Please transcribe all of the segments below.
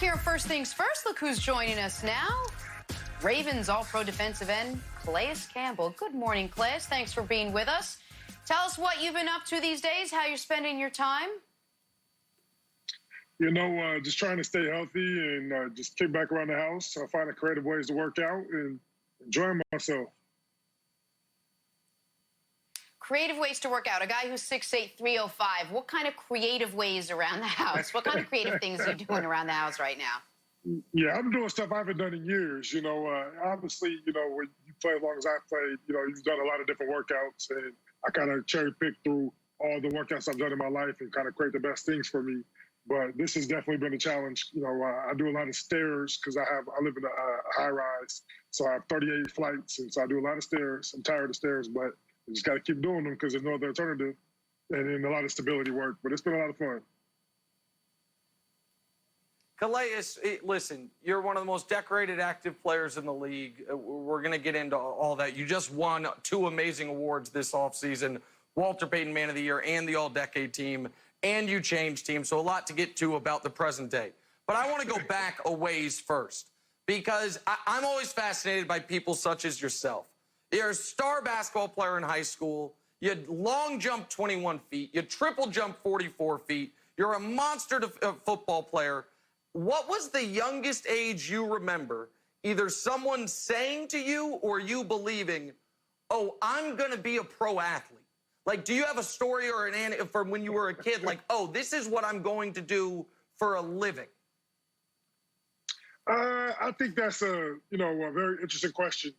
here on First Things First. Look who's joining us now. Ravens All-Pro defensive end, Calais Campbell. Good morning, Calais. Thanks for being with us. Tell us what you've been up to these days, how you're spending your time. You know, just trying to stay healthy and just kick back around the house, finding creative ways to work out and enjoying myself. Creative ways to work out. A guy who's 6'8", 305. What kind of creative ways around the house? What kind of creative things are you doing around the house right now? Yeah, I'm doing stuff I haven't done in years. You know, obviously, you know, when you play as long as I played, you know, you've done a lot of different workouts, and I kind of cherry pick through all the workouts I've done in my life and kind of create the best things for me. But this has definitely been a challenge. You know, I do a lot of stairs because I live in a high rise, so I have 38 flights, and so I do a lot of stairs. I'm tired of stairs, but you just got to keep doing them because there's no other alternative, and then a lot of stability work. But it's been a lot of fun. Calais, listen, you're one of the most decorated active players in the league. We're going to get into all that. You just won 2 amazing awards this offseason, Walter Payton Man of the Year and the All-Decade Team, and you changed teams, so a lot to get to about the present day. But I want to go back a ways first, because I'm always fascinated by people such as yourself. You're a star basketball player in high school. You long jump 21 feet. You triple jump 44 feet. You're a monster football player. What was the youngest age you remember, either someone saying to you or you believing, oh, I'm going to be a pro athlete? Like, do you have a story or an from when you were a kid, like, oh, this is what I'm going to do for a living? I think that's a very interesting question.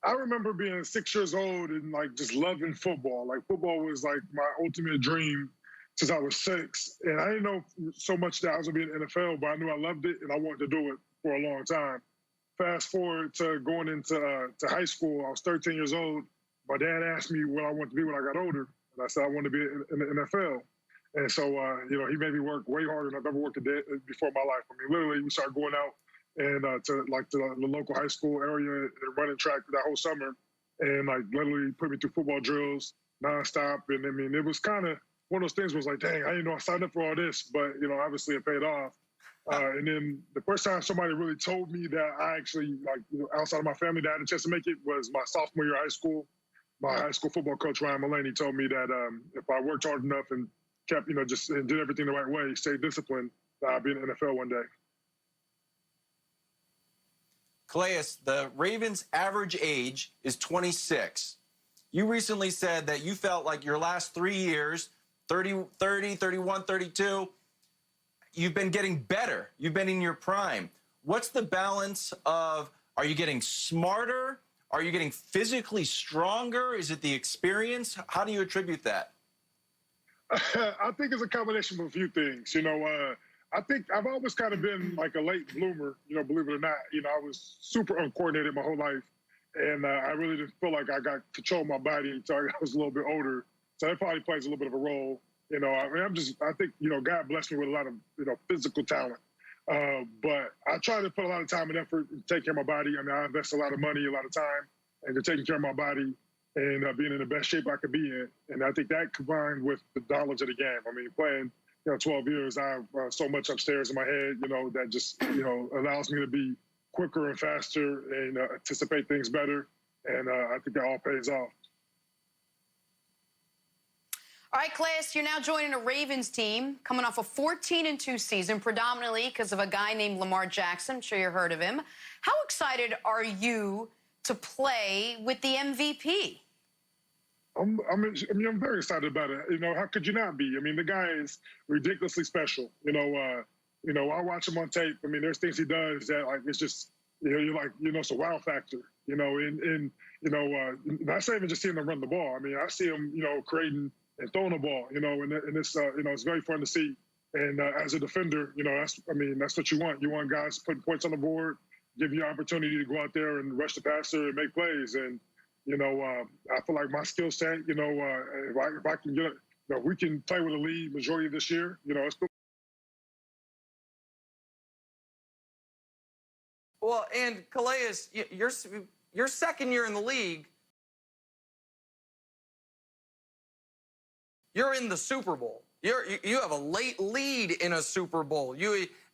I remember being 6 years old and like just loving football. Like football was like my ultimate dream since I was 6. And I didn't know so much that I was gonna be in the NFL, but I knew I loved it and I wanted to do it for a long time. Fast forward to going into to high school, I was 13 years old. My dad asked me what I wanted to be when I got older. And I said I wanted to be in the NFL. And so, he made me work way harder than I've ever worked a day before in my life. I mean, literally, we started going out and to the local high school area and running track that whole summer, and like literally put me through football drills nonstop. And I mean, it was kind of one of those things where it was like, dang, I didn't know I signed up for all this, but obviously it paid off. And then the first time somebody really told me that I actually outside of my family that I had a chance to make it was my sophomore year of high school. My high school football coach Ryan Mulaney told me that if I worked hard enough and kept and did everything the right way, stayed disciplined, that I'd be in the NFL one day. Calais, the Ravens' average age is 26. You recently said that you felt like your last 3 years, 30, 31, 32, you've been getting better. You've been in your prime. What's the balance of, are you getting smarter? Are you getting physically stronger? Is it the experience? How do you attribute that? I think it's a combination of a few things. I think I've always kind of been like a late bloomer, believe it or not. I was super uncoordinated my whole life. And I really didn't feel like I got control of my body until I was a little bit older. So that probably plays a little bit of a role. I think, God blessed me with a lot of, physical talent. But I try to put a lot of time and effort to take care of my body. I mean, I invest a lot of money, a lot of time into taking care of my body and being in the best shape I could be in. And I think that combined with the knowledge of the game. I mean, playing 12 years, I have so much upstairs in my head, that just, allows me to be quicker and faster and anticipate things better. And I think that all pays off. All right, Calais, you're now joining a Ravens team coming off a 14-2 season, predominantly because of a guy named Lamr Jackson. I'm sure you heard of him. How excited are you to play with the MVP? I'm very excited about it. How could you not be? I mean, the guy is ridiculously special. I watch him on tape. I mean, there's things he does that it's just, you're like, it's a wow factor. Not even just seeing him run the ball. I mean, I see him, creating and throwing the ball. And it's it's very fun to see. And as a defender, that's what you want. You want guys putting points on the board, give you opportunity to go out there and rush the passer and make plays. And I feel like my skill set, if I can get it, we can play with a lead majority of this year, it's cool. Well, and Calais, your second year in the league, you're in the Super Bowl. You have a late lead in a Super Bowl.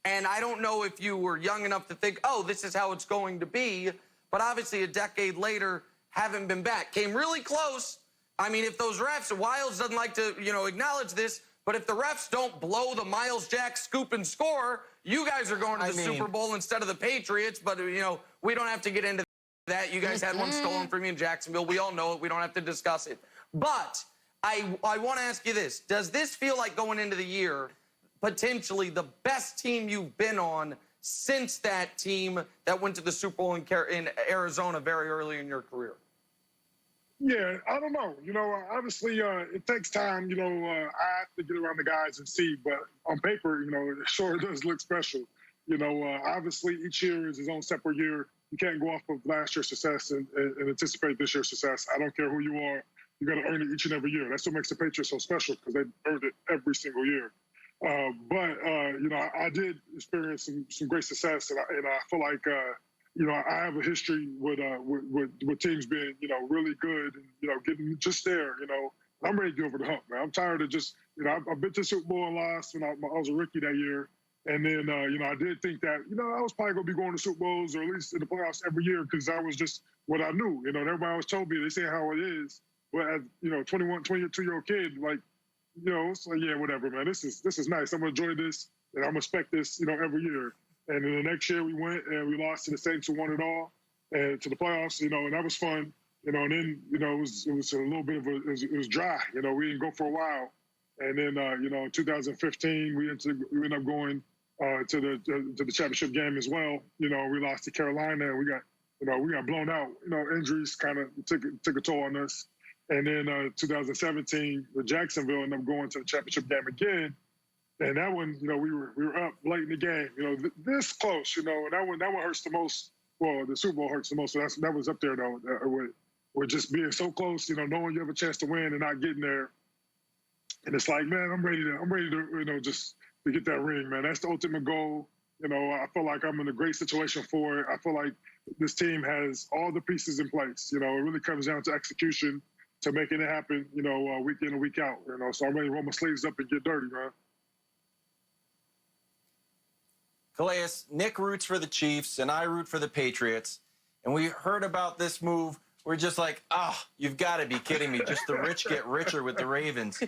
And I don't know if you were young enough to think, oh, this is how it's going to be. But obviously, a decade later, haven't been back. Came really close. I mean, if those refs, Wiles doesn't like to, acknowledge this, but if the refs don't blow the Miles Jack scoop and score, you guys are going to the Super Bowl instead of the Patriots. But, we don't have to get into that. You guys had one stolen from you in Jacksonville. We all know it. We don't have to discuss it. But I want to ask you this. Does this feel like going into the year potentially the best team you've been on since that team that went to the Super Bowl in Arizona very early in your career? Yeah, I don't know. Obviously, it takes time. I have to get around the guys and see. But on paper, it sure does look special. Obviously, each year is its own separate year. You can't go off of last year's success and anticipate this year's success. I don't care who you are. You got to earn it each and every year. That's what makes the Patriots so special, because they earned it every single year. I did experience some great success, and I feel like I have a history with teams being really good and getting just there. I'm ready to get over the hump, man. I'm tired of just I've been to the Super Bowl and lost when I was a rookie that year, and then I did think that I was probably gonna be going to Super Bowls or at least in the playoffs every year, because that was just what I knew. Everybody always told me, they say how it is, but as 22-year-old kid, like. It's like, yeah, whatever, man. This is nice. I'm gonna enjoy this, and I'm gonna expect this, every year. And then the next year we went and we lost to the Saints, who won it all, and to the playoffs, and that was fun, And then it was a little bit of it was dry. We didn't go for a while, and then in 2015 we ended up going to the championship game as well. We lost to Carolina, and we got blown out. Injuries kind of took a toll on us. And then 2017 with Jacksonville, ended up going to the championship game again. And that one, we were up late in the game, this close, and that one hurts the most. Well, the Super Bowl hurts the most. So that was up there though, with just being so close, knowing you have a chance to win and not getting there. And it's like, man, I'm ready to, just to get that ring, man. That's the ultimate goal. I feel like I'm in a great situation for it. I feel like this team has all the pieces in place. It really comes down to execution, to making it happen, week in and week out. So I'm ready to roll my sleeves up and get dirty, man. Calais, Nick roots for the Chiefs, and I root for the Patriots. And we heard about this move. We're just like, you've got to be kidding me. Just the rich get richer with the Ravens.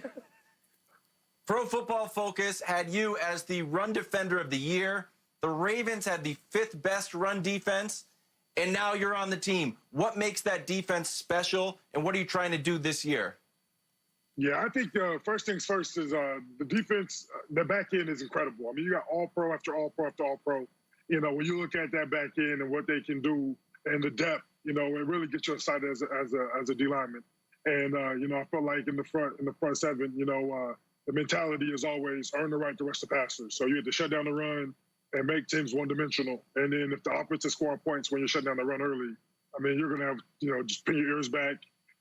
Pro Football Focus had you as the run defender of the year. The Ravens had the 5th best run defense, and now you're on the team. What makes that defense special, and what are you trying to do this year? Yeah, I think first things first is the defense. The back end is incredible. I mean, you got all pro after all pro after all pro. When you look at that back end and what they can do and the depth, it really gets you excited as a D lineman. And I feel like in the front seven, the mentality is always earn the right to rush the passer. So you have to shut down the run and make teams one-dimensional. And then if the offense is scoring points when you shut down the run early, I mean, you're gonna have just pin your ears back.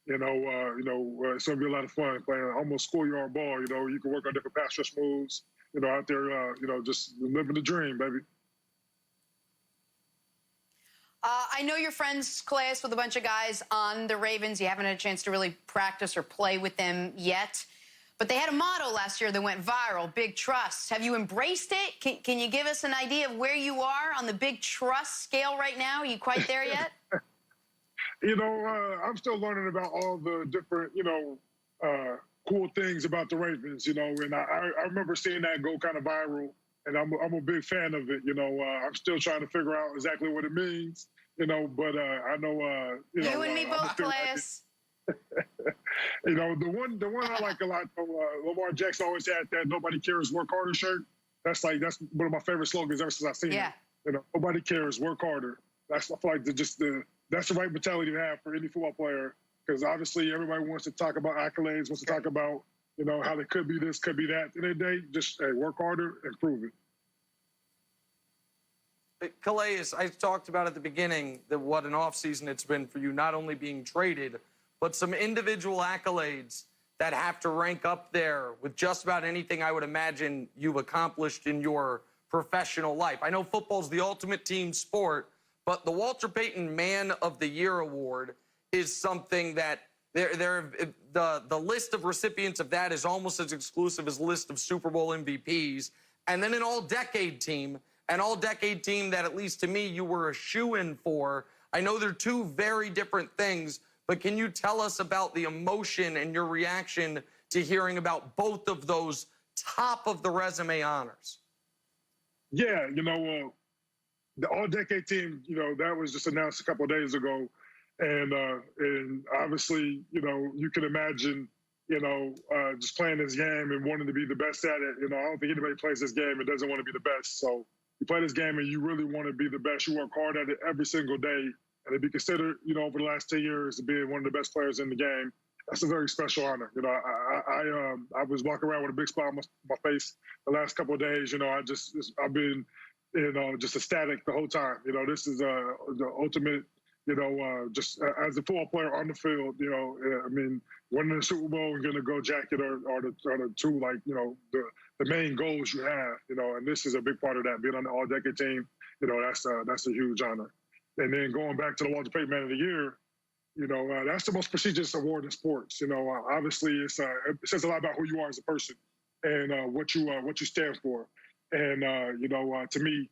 It's gonna be a lot of fun playing almost schoolyard ball. You can work on different pass rush moves. Out there, just living the dream, baby. I know you're friends, Calais, with a bunch of guys on the Ravens. You haven't had a chance to really practice or play with them yet. But they had a motto last year that went viral, Big Trust. Have you embraced it? Can you give us an idea of where you are on the Big Trust scale right now? Are you quite there yet? I'm still learning about all the different, cool things about the Ravens, and I remember seeing that go kind of viral, and I'm a big fan of it. I'm still trying to figure out exactly what it means, but I know, you and me both, Calais. The one I like a lot, Lamr Jackson always had that "Nobody Cares, Work Harder" shirt. That's one of my favorite slogans ever since I've seen it. Nobody cares, work harder. I feel like that's the right mentality to have for any football player, because obviously everybody wants to talk about accolades, wants to talk about how they could be this, could be that. At the end of the day, just work harder and prove it. Calais, I talked about at the beginning that what an offseason it's been for you, not only being traded, but some individual accolades that have to rank up there with just about anything I would imagine you've accomplished in your professional life. I know football's the ultimate team sport, but the Walter Payton Man of the Year Award is something that the list of recipients of that is almost as exclusive as the list of Super Bowl MVPs. and then an all-decade team, an all-decade team that, at least to me, you were a shoo-in for. I know they're two very different things, but can you tell us about the emotion and your reaction to hearing about both of those top of the resume honors? Yeah, the all-decade team, that was just announced a couple of days ago, and obviously, you can imagine, just playing this game and wanting to be the best at it. I don't think anybody plays this game and doesn't want to be the best. So you play this game and you really want to be the best. You work hard at it every single day, and to be considered, over the last 10 years to be one of the best players in the game, that's a very special honor. I was walking around with a big smile on my face the last couple of days. I've been, just ecstatic the whole time. This is the ultimate, just as a football player on the field, winning the Super Bowl and getting a gold jacket are the two, the main goals you have, and this is a big part of that. Being on the all-decade team, that's a huge honor. And then going back to the Walter Payton Man of the Year, that's the most prestigious award in sports. Obviously it says a lot about who you are as a person and what you stand for. And to me,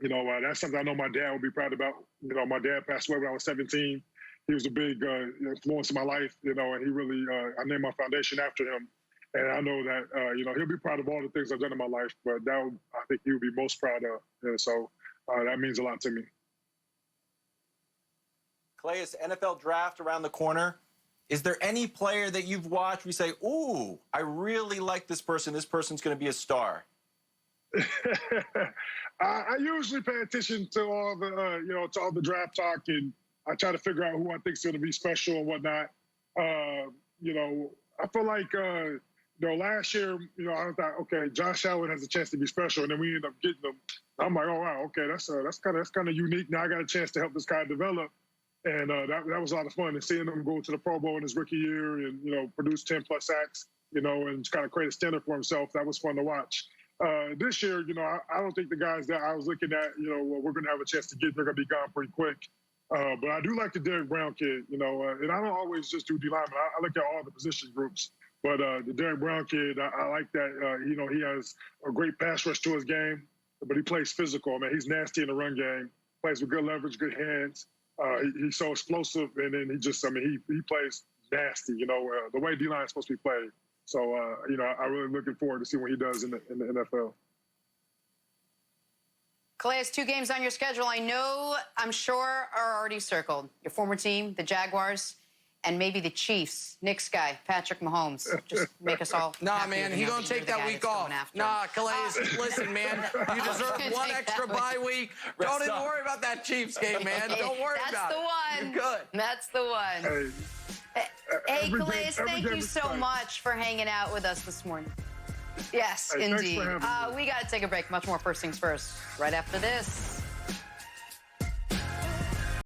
that's something I know my dad would be proud about. My dad passed away when I was 17. He was a big influence in my life, and he really, I named my foundation after him. And I know that, he'll be proud of all the things I've done in my life, but I think he would be most proud of. And so that means a lot to me. Calais, NFL draft around the corner. Is there any player that you've watched where you say, ooh, I really like this person. This person's going to be a star? I usually pay attention to all the draft talk, and I try to figure out who I think is going to be special and whatnot. I feel like, last year, I thought, okay, Josh Allen has a chance to be special, and then we end up getting him. I'm like, oh wow, okay, that's kind of unique. Now I got a chance to help this guy develop, and that was a lot of fun. And seeing him go to the Pro Bowl in his rookie year, and produce 10+ sacks, and just kind of create a standard for himself. That was fun to watch. This year, I don't think the guys that I was looking at, we're going to have a chance to get. They're going to be gone pretty quick. But I do like the Derrick Brown kid, and I don't always just do D-lineman. I look at all the position groups. But the Derrick Brown kid, I like that. He has a great pass rush to his game, but he plays physical. Man, he's nasty in the run game. Plays with good leverage, good hands. He's so explosive, and then he plays nasty. The way D-line is supposed to be played. So, I'm really looking forward to see what he does in the NFL. Calais, 2 games on your schedule I'm sure are already circled. Your former team, the Jaguars, and maybe the Chiefs. Knicks guy, Patrick Mahomes. Just make us all Nah, happy man, with he's him. going to take that week off. Nah, Calais, listen, man, you deserve one extra bye week. Don't even worry about that Chiefs game, man. Don't worry about it. That's the one. You're good. That's the one. Hey, Calais, thank you so much for hanging out with us this morning. Yes, hey, indeed. Thanks for having me. We got to take a break. Much more First Things First right after this.